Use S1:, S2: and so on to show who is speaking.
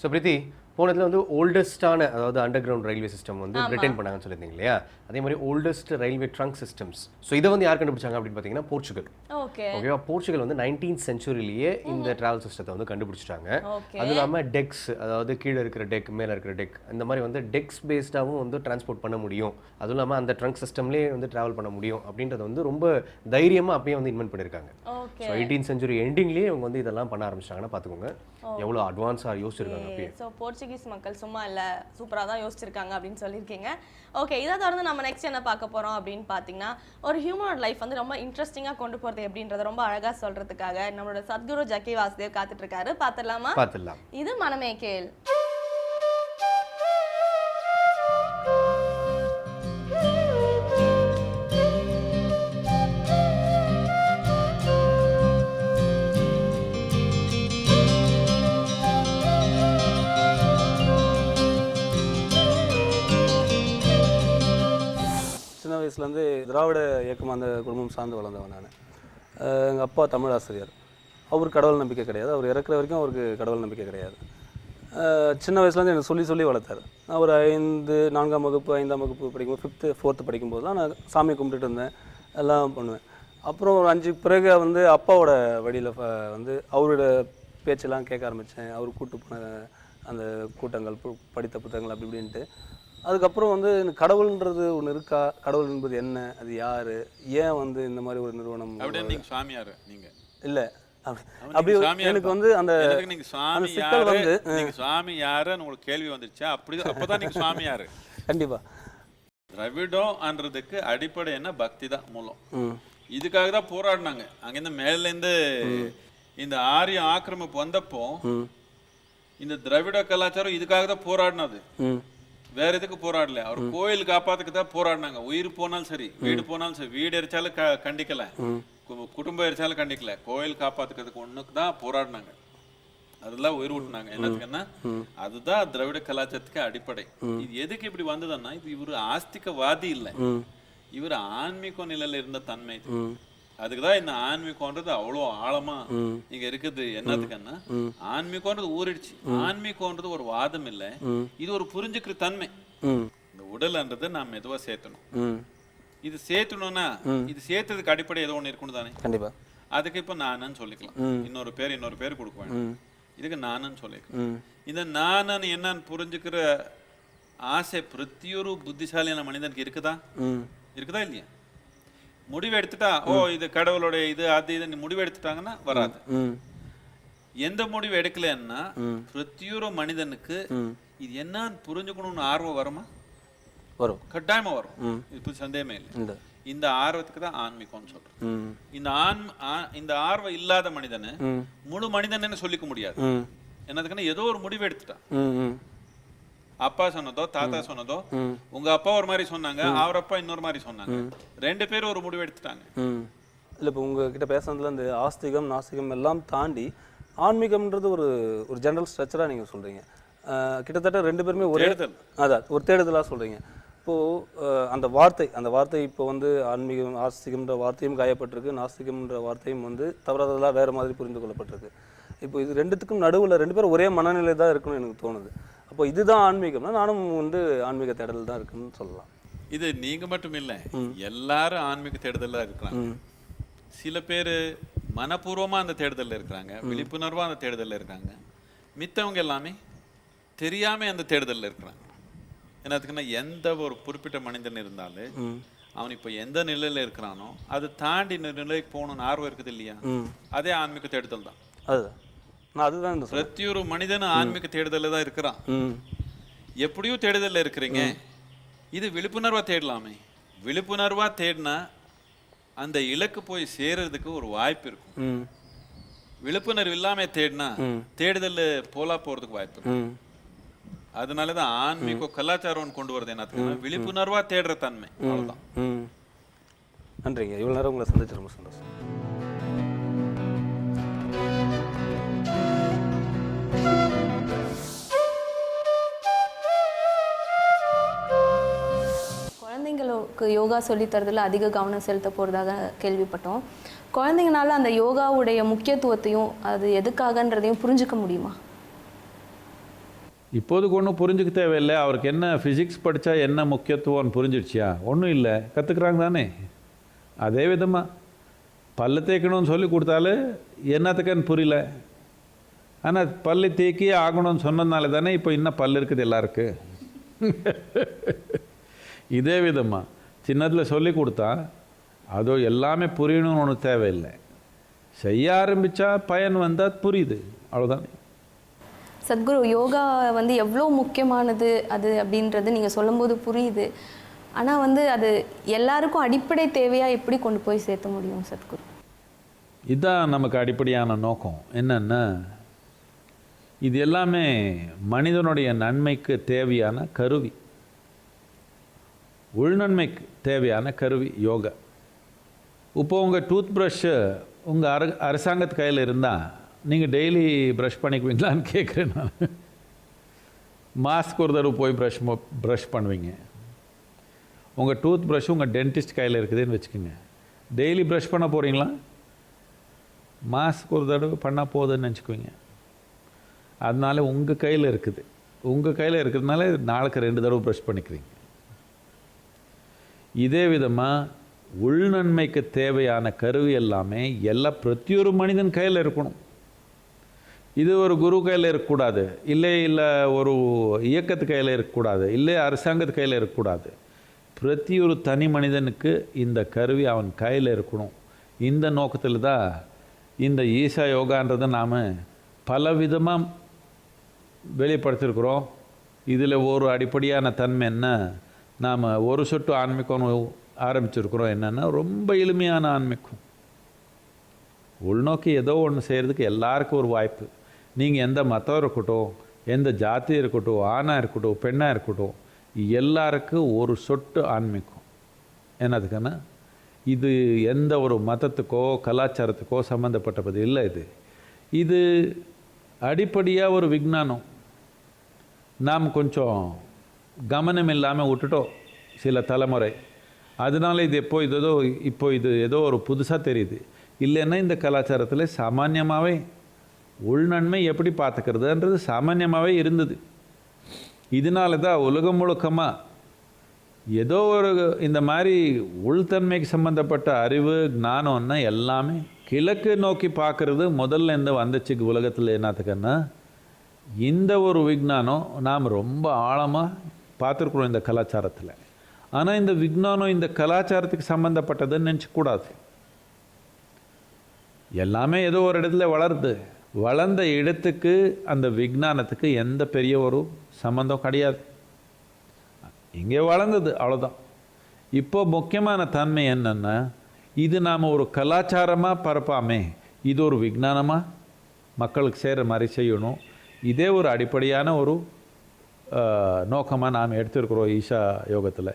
S1: So பிரீத்தி, போனதுல வந்து ஓல்டஸ்டான, அதாவது அண்டர் கிரவுண்ட் ரயில்வே சிஸ்டம் வந்து பிரிட்டன் பண்ணாங்கன்னு சொல்லியிருந்தீங்க இல்லையா? அதே மாதிரி oldest railway trunk systems. So இதை வந்து யார் கண்டுபிடிச்சாங்க அப்படின்னு பார்த்தீங்கன்னா போர்ச்சுகல். ஓகேவா? போர்ச்சுகல் வந்து 19th சென்ச்சுரியிலேயே இந்த டிராவல் சிஸ்டத்தை வந்து கண்டுபிடிச்சிட்டாங்க. அதுவும் இல்லாமல் டெக்ஸ், அதாவது கீழே இருக்கிற டெக், மேலே இருக்கிற டெக், இந்த மாதிரி வந்து டெக்ஸ் பேஸ்டாகவும் வந்து டிரான்ஸ்போர்ட் பண்ண முடியும். அதுவும் இல்லாமல் அந்த ட்ரங்க் சிஸ்டம்லேயே வந்து டிராவல் பண்ண முடியும் அப்படின்றத வந்து ரொம்ப தைரியமாக அப்பயே வந்து இன்வென்ட் பண்ணியிருக்காங்க. ஸோ 18th சென்ச்சுரி எண்டிங்லேயே இவங்க வந்து இதெல்லாம் பண்ண ஆரம்பிச்சிட்டாங்கன்னா பார்த்துக்கோங்க எவ்வளோ அட்வான்ஸாக யோசிச்சிருக்காங்க அப்பயே.
S2: ஸோ போர்ச்சுகீஸ் மக்கள் சும்மா இல்லை, சூப்பராக தான் யோசிச்சிருக்காங்க அப்படின்னு சொல்லியிருக்கீங்க. ஓகே, இதை தொடர்ந்து நம்ம நெக்ஸ்ட் என்ன பார்க்க போகிறோம் அப்படின்னு பார்த்தீங்கன்னா, ஒரு ஹியூமனோட லைஃப் வந்து ரொம்ப இன்ட்ரெஸ்டிங்காக கொண்டு போகிறது எப்படின்றத ரொம்ப அழகாக சொல்கிறதுக்காக நம்மளோட சத்குரு ஜக்கி வாசுதேவ் காத்துட்டு இருக்காரு. பார்த்துடலாமா?
S1: பார்த்துடலாம்.
S2: இது மனமே கேள்.
S3: வயசுலேருந்து திராவிட இயக்கம் அந்த குடும்பம் சார்ந்து வளர்ந்தவன் நான். எங்கள் அப்பா தமிழ் ஆசிரியர். அவர் கடவுள் நம்பிக்கை கிடையாது. அவர் இறக்குற வரைக்கும் அவருக்கு கடவுள் நம்பிக்கை கிடையாது. சின்ன வயசுலேருந்து எனக்கு சொல்லி சொல்லி வளர்த்தார். நான் ஒரு 4ஆம் வகுப்பு 5ஆம் வகுப்பு படிக்கும்போது 5th 4th படிக்கும்போது தான் நான் சாமி கும்பிட்டுட்டு இருந்தேன், எல்லாம் பண்ணுவேன். அப்புறம் ஒரு 5 பிறகு வந்து அப்பாவோட வழியில் வந்து அவரோட பேச்செல்லாம் கேட்க ஆரம்பித்தேன். அவர் கூப்பிட்டு போன அந்த கூட்டங்கள், படித்த புத்தகங்கள் அப்படி இப்படின்ட்டு. அதுக்கப்புறம் வந்து கடவுள்ன்றது ஒன்று இருக்கா, கடவுள் என்பது என்ன, அது யார், ஏன் வந்து இந்த மாதிரி ஒரு நிறுவனம்
S4: சாமியார் நீங்கள்
S3: இல்லை அப்படி எனக்கு வந்து அந்த சிக்கல் வந்து
S4: சாமி யாருன்னு உங்களுக்கு கேள்வி வந்துருச்சா? அப்பதான் நீங்க சாமி யாரு?
S3: கண்டிப்பா.
S4: திராவிடம்ன்றதுக்கு அடிப்படை என்ன? பக்தி தான் மூலம். இதுக்காக தான் போராடினாங்க. அங்கிருந்து மேலேருந்து இந்த ஆரிய ஆக்கிரமிப்பு வந்தப்போ இந்த திராவிட கலாச்சாரம் இதுக்காக தான் போராடினது, வேற எதுக்கு போராடல. அவர் கோயில் காப்பாத்துக்கு தான் போராடினாங்க. உயிர் போனாலும் சரி, வீடு போனாலும் சரி, வீடு எரிச்சாலும் கண்டிக்கல, குடும்பம் எரிச்சாலும் கண்டிக்கல, கோயில் காப்பாத்துக்கிறதுக்கு ஒண்ணுக்கு தான் போராடினாங்க. அதெல்லாம் உயிர் விட்டுனாங்க. என்னத்துக்குன்னா அதுதான் திராவிட கலாச்சாரத்துக்கு அடிப்படை. இது எதுக்கு இப்படி வந்ததுன்னா, இது இவரு ஆஸ்திகவாதி இல்லை, இவர் ஆன்மீக நிலையில இருந்த தன்மை. அதுக்குதான் இந்த ஆன்மீகம்ன்றது அவ்வளோ ஆழமா இங்க இருக்குது. என்னத்துக்குன்னா ஆன்மீகம்ன்றது ஊறிடுச்சு. ஆன்மீகம்ன்றது ஒரு வாதம் இல்லை, இது ஒரு புரிஞ்சுக்கிற தன்மை. இந்த உடல்ன்றது நாம் மெதுவா சேர்த்தணும். இது சேர்த்தணும்னா இது சேர்த்ததுக்கு அடிப்படை ஏதோ ஒண்ணு இருக்கணும் தானே?
S3: கண்டிப்பா.
S4: அதுக்கு இப்ப நானுன்னு சொல்லிக்கலாம், இன்னொரு பேர் கொடுக்குவேன். இதுக்கு நானுன்னு சொல்லிக்கலாம். இந்த நானு என்னன்னு புரிஞ்சுக்கிற ஆசை பிரத்தியொரு புத்திசாலியான மனிதனுக்கு இருக்குதா இல்லையா? முடிவு எடுத்துட்டா ஓ இது கடவுளோட இது அது இது முடிவு எடுத்துட்டாங்கன்னா வராது. எந்த முடிவு எடுக்கலன்னா பிரத்தியொரு மனிதனுக்கு இது என்னன்னு புரிஞ்சுக்கணும்னு ஆர்வம் வருமா?
S3: வரும்,
S4: கட்டாயமா வரும். இது சந்தேகமே இல்லை. இந்த ஆர்வத்துக்கு தான் ஆன்மீகம்னு சொல்றோம். இந்த ஆர்வம் இல்லாத மனிதனு முழு மனிதன்னு சொல்லிக்க முடியாது. என்னதுக்குன்னா ஏதோ ஒரு முடிவு எடுத்துட்டான். அப்பா சொன்னதோ தாத்தா சொன்னதோ, உங்க அப்பா ஒரு மாதிரி சொன்னாங்க, அவர் அப்பா இன்னொரு மாதிரி சொன்னாங்க, 2 பேரும் ஒரு முடிவு எடுத்துட்டாங்க.
S3: இல்லை இப்போ உங்ககிட்ட பேசுறதுல இந்த ஆஸ்திகம் நாஸ்திகம் எல்லாம் தாண்டி ஆன்மீகம்ன்றது ஒரு ஜெனரல் ஸ்ட்ரக்சராக நீங்கள் சொல்கிறீங்க. கிட்டத்தட்ட 2 பேருமே ஒரே அதான் ஒரு தேடுதலாக சொல்கிறீங்க. இப்போது அந்த வார்த்தை இப்போ வந்து ஆன்மீகம் ஆஸ்திகம்ன்ற வார்த்தையும் காயப்பட்டிருக்கு, நாஸ்திகம்ன்ற வார்த்தையும் வந்து தவறுதலாக வேறு மாதிரி புரிந்து கொள்ளப்பட்டிருக்கு. இப்போ இது 2த்துக்கும் நடுவில் 2 பேரும் ஒரே மனநிலை தான் இருக்குன்னு எனக்கு தோணுது. அப்போ இதுதான் ஆன்மீகம்னா நானும் வந்து ஆன்மீக தேடல் தான் இருக்குன்னு சொல்லலாம்.
S4: இது நீங்க மட்டும் இல்லை, எல்லாரும் ஆன்மீக தேடுதல்ல இருக்கிறாங்க. சில பேர் மனப்பூர்வமா அந்த தேடுதல்ல இருக்கிறாங்க, விழிப்புணர்வா அந்த தேடுதல்ல இருக்காங்க. மித்தவங்க எல்லாமே தெரியாம அந்த தேடுதல்ல இருக்கிறாங்க. என்னத்துக்குன்னா எந்த ஒரு குறிப்பிட்ட மனிதன் இருந்தாலும் அவன் இப்போ எந்த நிலையில இருக்கிறானோ அது தாண்டி நிலைக்கு போகணும்னு ஆர்வம் இருக்குது இல்லையா? அதே ஆன்மீக தேடுதல் தான்.
S3: அதுதான்
S4: பிரத்தியொரு மனிதனும் ஆன்மீக தேடுதல்ல தான் இருக்கிறான். எப்படியோ தேடுதல்ல இருக்கிறீங்க. இது விழிப்புணர்வா தேடலாமே. விழிப்புணர்வா தேடினா அந்த இலக்கு போய் சேர்றதுக்கு ஒரு வாய்ப்பு இருக்கும். விழிப்புணர்வு இல்லாம தேடினா தேடுதல் போலா போறதுக்கு வாய்ப்பு இருக்கும். அதனாலதான் ஆன்மீக கலாச்சாரம் கொண்டு வருது. என்ன விழிப்புணர்வா தேடுற தன்மை. அவ்வளவுதான்.
S3: நன்றிங்க. இவ்வளவு நேரம் உங்களை சந்திச்சு ரொம்ப சந்தோஷம்.
S5: குழந்தைங்களுக்கு யோகா சொல்லித்தரதுல அதிக கவனம் செலுத்த போகிறதாக கேள்விப்பட்டோம். குழந்தைங்கனால அந்த யோகாவுடைய முக்கியத்துவத்தையும் அது எதுக்காகன்றதையும் புரிஞ்சுக்க முடியுமா?
S6: இப்போதுக்கு ஒன்றும் புரிஞ்சுக்க தேவையில்லை. அவருக்கு என்ன ஃபிசிக்ஸ் படித்தா என்ன முக்கியத்துவம்னு புரிஞ்சிடுச்சியா? ஒன்றும் இல்லை, கற்றுக்குறாங்க தானே. அதே விதமாக பல்லு தேய்க்கணும்னு சொல்லி கொடுத்தாலே என்னத்துக்குன்னு புரியல. ஆனால் பல்லு தேய்க்கியே ஆகணும்னு சொன்னதுனால தானே இப்போ இன்னும் பல்லு இருக்குது எல்லாருக்கு. இதே விதமாக சின்னத்தில் சொல்லி கொடுத்தா அதோ எல்லாமே புரியணும்னு ஒன்றும் தேவையில்லை. செய்ய ஆரம்பித்தா பயன் வந்தால் புரியுது, அவ்வளோதானே.
S5: சத்குரு, யோகா வந்து எவ்வளோ முக்கியமானது அது அப்படின்றது நீங்கள் சொல்லும்போது புரியுது. ஆனால் வந்து அது எல்லாருக்கும் அடிப்படை தேவையாக எப்படி கொண்டு போய் சேர்த்த முடியும் சத்குரு?
S6: இதுதான் நமக்கு அடிப்படையான நோக்கம். என்னென்னா, இது எல்லாமே மனிதனுடைய நன்மைக்கு தேவையான கருவி, உள்நன்மைக்கு தேவையான கருவி யோகா. இப்போ உங்கள் டூத் ப்ரஷ்ஷு உங்கள் அரசாங்கத்து கையில் இருந்தால் நீங்கள் டெய்லி ப்ரஷ் பண்ணிக்குவீங்களான்னு கேட்குறேன் நான். மாஸ்க் ஒரு தடவை போய் ப்ரஷ் பண்ணுவீங்க. உங்கள் டூத் ப்ரஷ் உங்கள் டென்டிஸ்ட் கையில் இருக்குதுன்னு வச்சுக்கோங்க, டெய்லி ப்ரஷ் பண்ண போகிறீங்களா? மாஸ்க் ஒரு தடவை பண்ணால் போதுன்னு நினச்சிக்குவீங்க. அதனால உங்கள் கையில் இருக்குது. உங்கள் கையில் இருக்கிறதுனால நாளுக்கு 2 தடவை ப்ரஷ் பண்ணிக்கிறீங்க. இதே விதமாக உள்நன்மைக்கு தேவையான கருவி எல்லாமே பிரத்தியொரு மனிதன் கையில் இருக்கணும். இது ஒரு குரு கையில் இருக்கக்கூடாது, இல்லை ஒரு இயக்கத்து கையில் இருக்கக்கூடாது, இல்லை அரசாங்கத்து கையில் இருக்கக்கூடாது. பிரத்தியொரு தனி மனிதனுக்கு இந்த கருவி அவன் கையில் இருக்கணும். இந்த நோக்கத்தில் தான் இந்த ஈசா யோகான்றதை நாம் பல விதமாக வெளிப்படுத்தியிருக்கிறோம். இதில் ஒரு அடிப்படையான தன்மை என்ன, நாம் ஒரு சொட்டு ஆன்மீகம் ஆரம்பிச்சிருக்கிறோம். என்னென்னா, ரொம்ப எளிமையான ஆன்மீகம். உள்நோக்கி ஏதோ ஒன்று செய்கிறதுக்கு எல்லாருக்கும் ஒரு வாய்ப்பு. நீங்கள் எந்த மதம் இருக்கட்டும், எந்த ஜாதி இருக்கட்டும், ஆணாக இருக்கட்டும், பெண்ணாக இருக்கட்டும், எல்லாருக்கும் ஒரு சொட்டு ஆன்மீகம். என்னதுக்குன்னா, இது எந்த ஒரு மதத்துக்கோ கலாச்சாரத்துக்கோ சம்மந்தப்பட்டது இல்லை. இது அடிப்படையாக ஒரு விஞ்ஞானம். நாம் கொஞ்சம் கவனம் இல்லாமல் விட்டுட்டோம் சில தலைமுறை. அதனால இது இப்போ இது ஏதோ ஒரு புதுசாக தெரியுது. இல்லைன்னா இந்த கலாச்சாரத்தில் சாமான்யமாகவே உள்நன்மை எப்படி பார்த்துக்கிறதுன்றது சாமான்யமாகவே இருந்தது. இதனால தான் உலகம் முழுக்கமாக ஏதோ ஒரு இந்த மாதிரி உள்தன்மைக்கு சம்மந்தப்பட்ட அறிவு ஞானம்னா எல்லாமே கிழக்கு நோக்கி பார்க்குறது முதல்ல இந்த வந்துச்சு உலகத்தில். என்னத்துக்குன்னா, இந்த ஒரு விஞ்ஞானம் நாம் ரொம்ப ஆழமாக பார்த்துருக்குறோம் இந்த கலாச்சாரத்தில். ஆனால் இந்த விஞ்ஞானம் இந்த கலாச்சாரத்துக்கு சம்மந்தப்பட்டதுன்னு நினச்சக்கூடாது. எல்லாமே ஏதோ ஒரு இடத்துல வளருது. வளர்ந்த இடத்துக்கு அந்த விஞ்ஞானத்துக்கு எந்த பெரிய ஒரு சம்மந்தம் கிடையாது. இங்கே வளர்ந்தது, அவ்வளோதான். இப்போ முக்கியமான தன்மை என்னென்னா, இது நாம் ஒரு கலாச்சாரமாக பரப்பாமே, இது ஒரு விஞ்ஞானமாக மக்களுக்கு சேர மாதிரி செய்யணும். இதே ஒரு அடிப்படையான ஒரு நோக்கமாக நாம் எடுத்துருக்குறோம் ஈஷா யோகத்தில்.